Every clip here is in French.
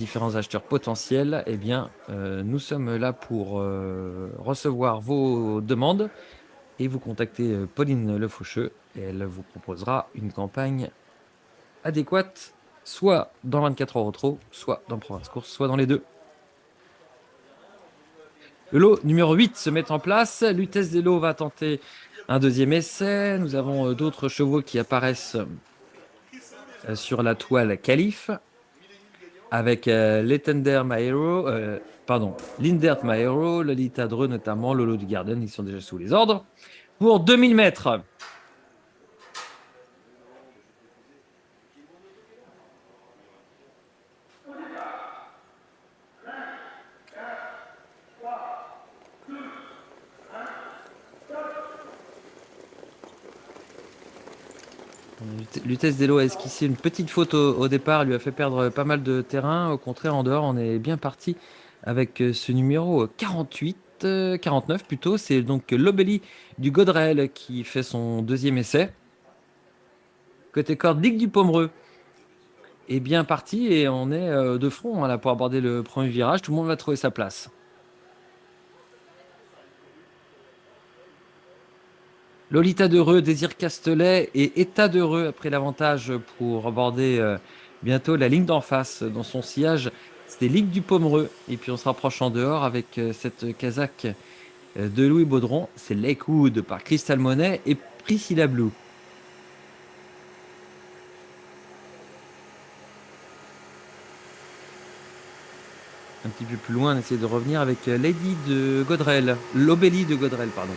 différents acheteurs potentiels, eh bien, nous sommes là pour recevoir vos demandes et vous contacter Pauline Le Faucheux et elle vous proposera une campagne adéquate, soit dans 24 heures au trot, soit dans Province Course, soit dans les deux. Le lot numéro 8 se met en place. Lutèce des lots va tenter un deuxième essai. Nous avons d'autres chevaux qui apparaissent sur la toile qualif avec Letender Maero, Lindert Maero, Lolita Dreux notamment, Lolo du Garden, ils sont déjà sous les ordres. Pour 2000 mètres. Lutèce Delo a esquissé une petite faute au départ, lui a fait perdre pas mal de terrain. Au contraire, en dehors, on est bien parti avec ce numéro 48, 49 plutôt. C'est donc l'Obélie du Godrel qui fait son deuxième essai. Côté corde, Ligue du Pomereux est bien parti et on est de front là, pour aborder le premier virage. Tout le monde va trouver sa place. Lolita d'Heureux, Désir Castelet et État d'Heureux après l'avantage pour aborder bientôt la ligne d'en face. Dans son sillage, c'était Ligue du Pomereux. Et puis on se rapproche en dehors avec cette casaque de Louis Baudron. C'est Lakewood par Crystal Monet et Priscilla Blue. Un petit peu plus loin, on essaie de revenir avec Lady de Godrel. L'Obélie de Godrel, pardon.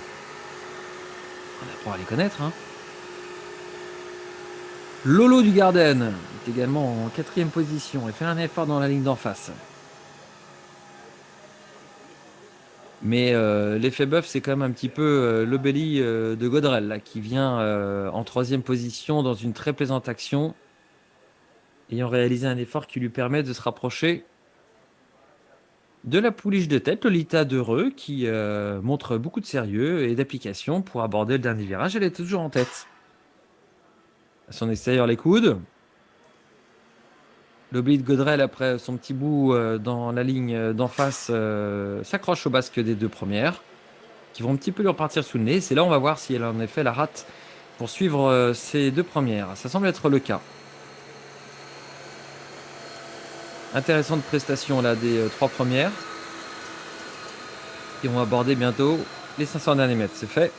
On apprend à les connaître, hein. Lolo du Garden est également en 4e position et fait un effort dans la ligne d'en face. Mais l'effet bœuf, c'est quand même un petit peu l'Obélie de Godrel là, qui vient en 3e position dans une très plaisante action, ayant réalisé un effort qui lui permet de se rapprocher de la pouliche de tête, Lolita d'Heureux, qui montre beaucoup de sérieux et d'application pour aborder le dernier virage. Elle est toujours en tête. À son extérieur, les coudes. L'Obélie de Godrel, après son petit bout dans la ligne d'en face, s'accroche au basque des deux premières, qui vont un petit peu lui repartir sous le nez. C'est là on va voir si elle en effet la rate pour suivre ces deux premières. Ça semble être le cas. Intéressante prestation là des trois premières. Qui vont aborder bientôt les 500 derniers mètres. C'est fait.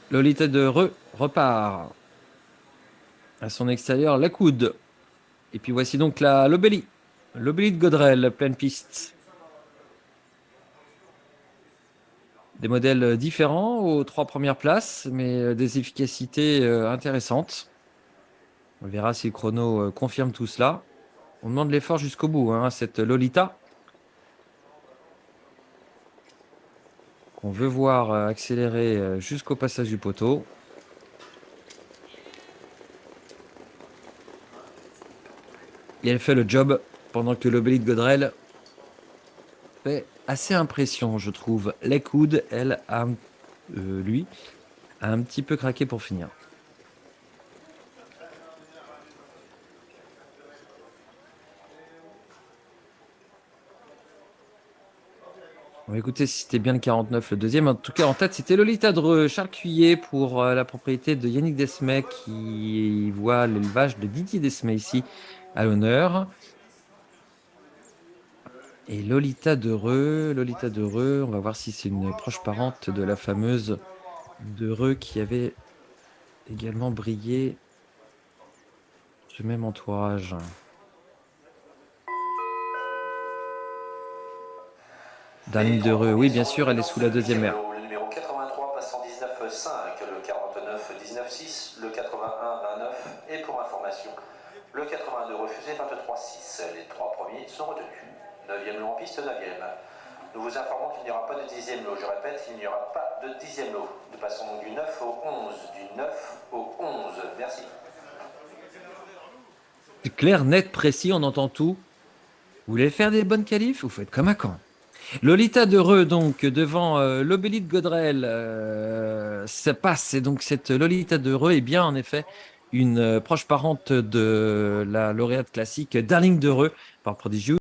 Lolita de repart. À son extérieur, la coude. Et puis voici donc l'Obélie. L'Obélie de Godrel, pleine piste. Des modèles différents aux trois premières places, mais des efficacités intéressantes. On verra si le chrono confirme tout cela. On demande l'effort jusqu'au bout, hein, cette Lolita. Qu'on veut voir accélérer jusqu'au passage du poteau. Et elle fait le job pendant que l'Obélie de Godrel fait assez impression, je trouve. Lakewood, lui, a un petit peu craqué pour finir. On va écouter si c'était bien le 49, le deuxième. En tout cas, en tête, c'était Lolita Dreux, Charles Cuillet pour la propriété de Yannick Desmet qui voit l'élevage de Didier Desmet ici à l'honneur. Et Lolita d'Heureux, on va voir si c'est une proche parente de la fameuse d'Heureux qui avait également brillé ce même entourage. Dame d'Heureux, oui, bien sûr, elle est sous la deuxième mère. Le numéro 83 passe en 19,5, le 49 19,6, le 81 29 et pour information, le 82 refusé 23,6. Les trois premiers sont retenus. 9e lot en piste, 9e. Nous vous informons qu'il n'y aura pas de 10e lot. Je répète, il n'y aura pas de 10e lot. Nous passons donc du 9 au 11. Du 9 au 11. Merci. Clair, net, précis, on entend tout. Vous voulez faire des bonnes qualifs? Vous faites comme à Caen. Lolita d'Heureux, donc, devant l'Obélie de Godrel, ça passe. Et donc, cette Lolita d'Heureux est bien, en effet, une proche parente de la lauréate classique Darling d'Heureux par Prodigy.